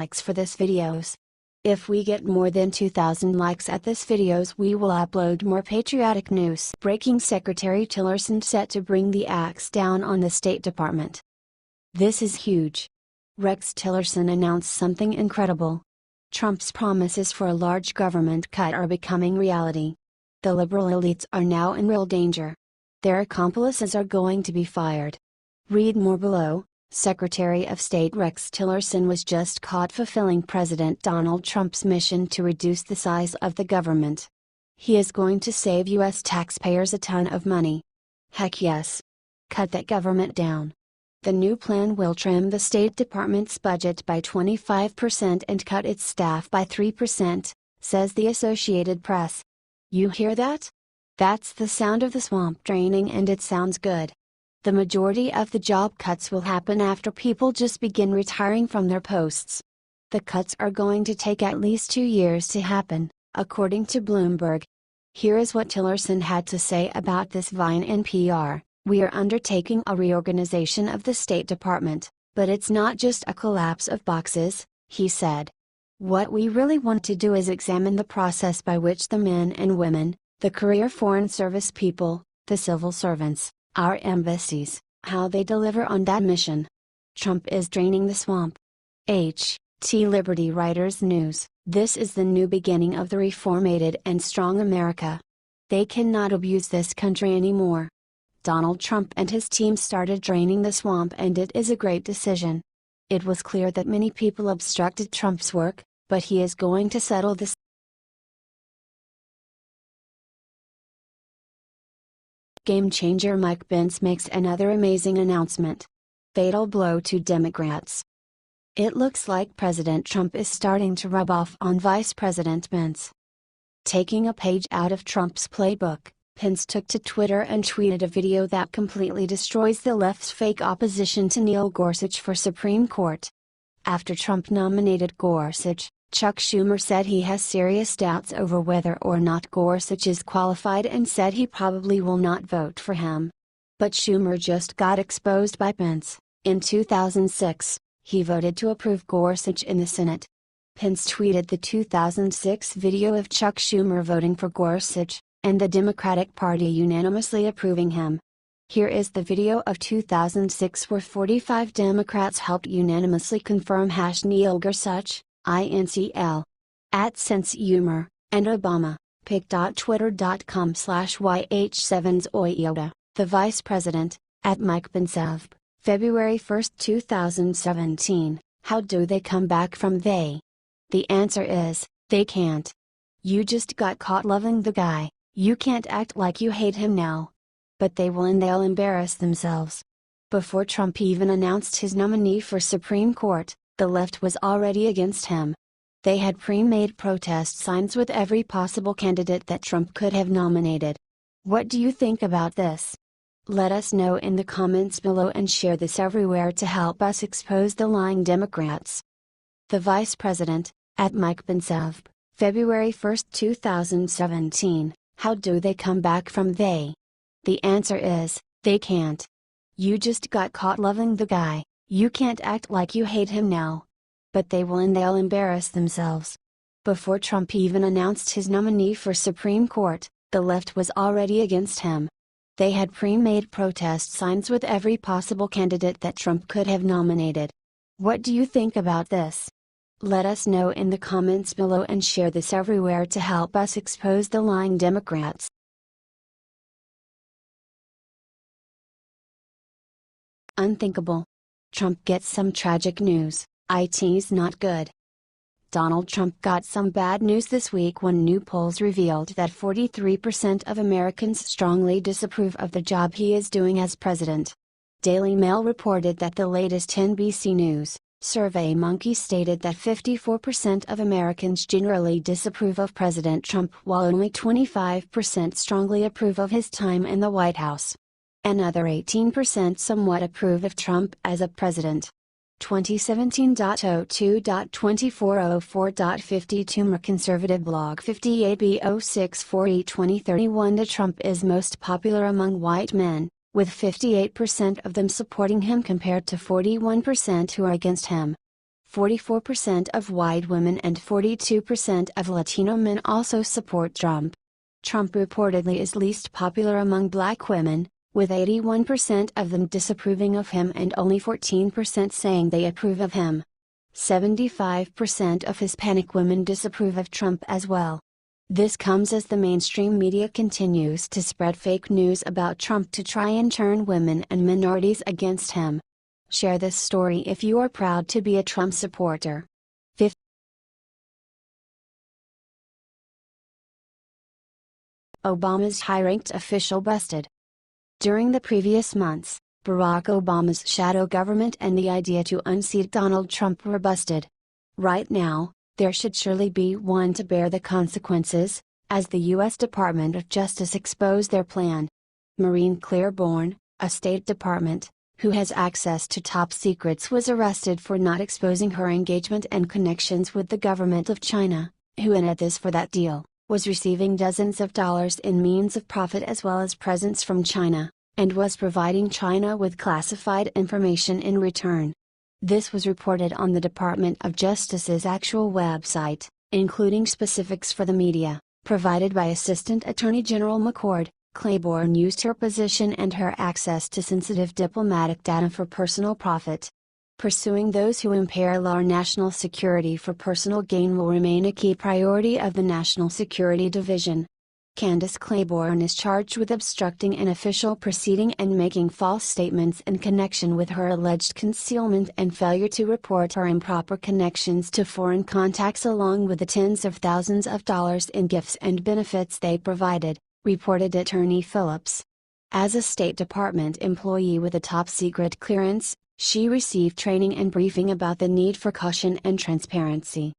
likes for this videos. If we get more than 2,000 likes at this videos, we will upload more patriotic news. Breaking: Secretary Tillerson set to bring the axe down on the State Department. This is huge. Rex Tillerson announced something incredible. Trump's promises for a large government cut are becoming reality. The liberal elites are now in real danger. Their accomplices are going to be fired. Read more below. Secretary of State Rex Tillerson was just caught fulfilling President Donald Trump's mission to reduce the size of the government. He is going to save U.S. taxpayers a ton of money. Heck yes. Cut that government down. The new plan will trim the State Department's budget by 25% and cut its staff by 3%, says the Associated Press. You hear that? That's the sound of the swamp draining, and it sounds good. The majority of the job cuts will happen after people just begin retiring from their posts. The cuts are going to take at least 2 years to happen, according to Bloomberg. Here is what Tillerson had to say about this via NPR. We are undertaking a reorganization of the State Department, but it's not just a collapse of boxes, he said. What we really want to do is examine the process by which the men and women, the career Foreign Service people, the civil servants, our embassies, how they deliver on that mission. Trump is draining the swamp. T. Liberty Writers News. This is the new beginning of the reformated and strong America. They cannot abuse this country anymore. Donald Trump and his team started draining the swamp, and it is a great decision. It was clear that many people obstructed Trump's work, but he is going to settle this. Game changer: Mike Pence makes another amazing announcement. Fatal blow to Democrats. It looks like President Trump is starting to rub off on Vice President Pence. Taking a page out of Trump's playbook, Pence took to Twitter and tweeted a video that completely destroys the left's fake opposition to Neil Gorsuch for Supreme Court. After Trump nominated Gorsuch, Chuck Schumer said he has serious doubts over whether or not Gorsuch is qualified and said he probably will not vote for him. But Schumer just got exposed by Pence. In 2006, he voted to approve Gorsuch in the Senate. Pence tweeted the 2006 video of Chuck Schumer voting for Gorsuch, and the Democratic Party unanimously approving him. Here is the video of 2006 where 45 Democrats helped unanimously confirm Neil Gorsuch, INCL. @SenseHumor, and Obama. pic.twitter.com/YH7ZOIOTA. The Vice President, @Mike Pence. February 1, 2017. How do they come back from they? The answer is, they can't. You just got caught loving the guy, you can't act like you hate him now. But they will, and they'll embarrass themselves. Before Trump even announced his nominee for Supreme Court, the left was already against him. They had pre-made protest signs with every possible candidate that Trump could have nominated. What do you think about this? Let us know in the comments below and share this everywhere to help us expose the lying Democrats. The Vice President, @Mike Pence. February 1, 2017. How do they come back from they? The answer is, they can't. You just got caught loving the guy, you can't act like you hate him now. But they will, and they'll embarrass themselves. Before Trump even announced his nominee for Supreme Court, the left was already against him. They had pre-made protest signs with every possible candidate that Trump could have nominated. What do you think about this? Let us know in the comments below and share this everywhere to help us expose the lying Democrats. Unthinkable. Trump gets some tragic news. It's not good. Donald Trump got some bad news this week when new polls revealed that 43% of Americans strongly disapprove of the job he is doing as president. Daily Mail reported that the latest NBC News SurveyMonkey stated that 54% of Americans generally disapprove of President Trump, while only 25% strongly approve of his time in the White House. Another 18% somewhat approve of Trump as a president. 2017.02.2404.52 More Conservative Blog 58B064E2031 The Trump is most popular among white men, with 58% of them supporting him compared to 41% who are against him. 44% of white women and 42% of Latino men also support Trump. Trump reportedly is least popular among black women, with 81% of them disapproving of him and only 14% saying they approve of him. 75% of Hispanic women disapprove of Trump as well. This comes as the mainstream media continues to spread fake news about Trump to try and turn women and minorities against him. Share this story if you are proud to be a Trump supporter. 5. Obama's high-ranked official busted. During the previous months, Barack Obama's shadow government and the idea to unseat Donald Trump were busted. Right now, there should surely be one to bear the consequences, as the U.S. Department of Justice exposed their plan. Maureen Claiborne, a State Department, who has access to top secrets, was arrested for not exposing her engagement and connections with the government of China, who in this for that deal, was receiving dozens of dollars in means of profit as well as presents from China, and was providing China with classified information in return. This was reported on the Department of Justice's actual website, including specifics for the media, provided by Assistant Attorney General McCord. Claiborne used her position and her access to sensitive diplomatic data for personal profit. Pursuing those who impair law or national security for personal gain will remain a key priority of the National Security Division. Candace Claiborne is charged with obstructing an official proceeding and making false statements in connection with her alleged concealment and failure to report her improper connections to foreign contacts, along with the tens of thousands of dollars in gifts and benefits they provided, reported Attorney Phillips. As a State Department employee with a top-secret clearance, she received training and briefing about the need for caution and transparency.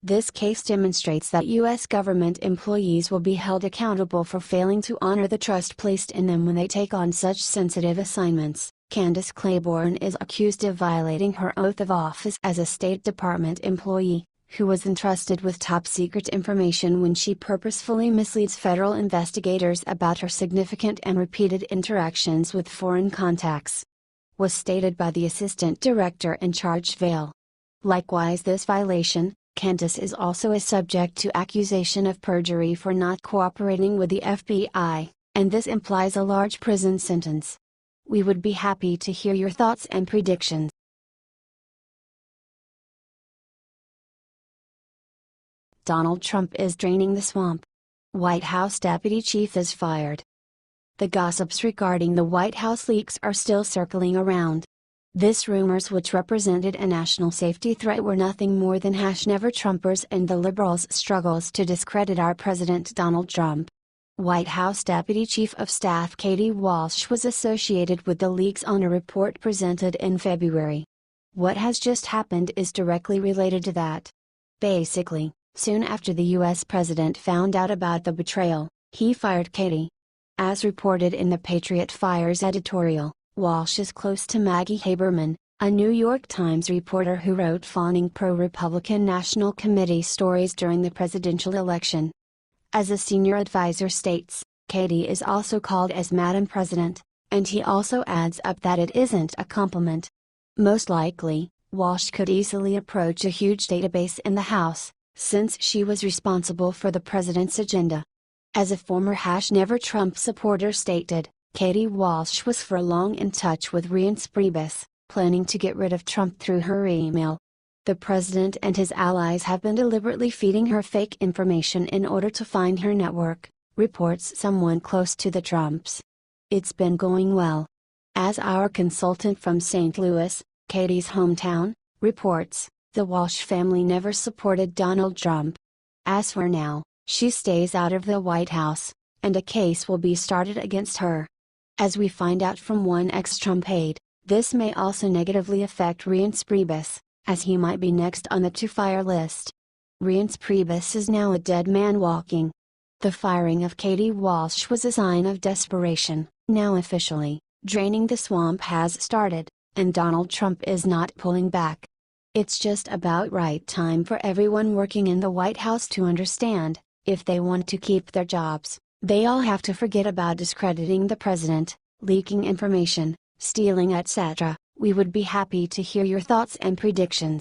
This case demonstrates that U.S. government employees will be held accountable for failing to honor the trust placed in them when they take on such sensitive assignments. Candace Claiborne is accused of violating her oath of office as a State Department employee, who was entrusted with top-secret information when she purposefully misleads federal investigators about her significant and repeated interactions with foreign contacts. Was stated by the Assistant Director in charge Vail. Likewise, this violation, Candace is also a subject to accusation of perjury for not cooperating with the FBI, and this implies a large prison sentence. We would be happy to hear your thoughts and predictions. Donald Trump is draining the swamp. White House deputy chief is fired. The gossips regarding the White House leaks are still circling around. These rumors, which represented a national safety threat, were nothing more than #Never Trumpers and the liberals' struggles to discredit our President Donald Trump. White House Deputy Chief of Staff Katie Walsh was associated with the leaks on a report presented in February. What has just happened is directly related to that. Basically, soon after the U.S. President found out about the betrayal, he fired Katie. As reported in the Patriot Fires editorial, Walsh is close to Maggie Haberman, a New York Times reporter who wrote fawning pro-Republican National Committee stories during the presidential election. As a senior advisor states, Katie is also called as Madam President, and he also adds up that it isn't a compliment. Most likely, Walsh could easily approach a huge database in the House, since she was responsible for the president's agenda. As a former #Never Trump supporter stated, Katie Walsh was for long in touch with Reince Priebus, planning to get rid of Trump through her email. The president and his allies have been deliberately feeding her fake information in order to find her network, reports someone close to the Trumps. It's been going well. As our consultant from St. Louis, Katie's hometown, reports, the Walsh family never supported Donald Trump. As for now, she stays out of the White House, and a case will be started against her. As we find out from one ex-Trump aide, this may also negatively affect Reince Priebus, as he might be next on the to-fire list. Reince Priebus is now a dead man walking. The firing of Katie Walsh was a sign of desperation. Now officially, draining the swamp has started, and Donald Trump is not pulling back. It's just about right time for everyone working in the White House to understand, if they want to keep their jobs, they all have to forget about discrediting the president, leaking information, stealing, etc. We would be happy to hear your thoughts and predictions.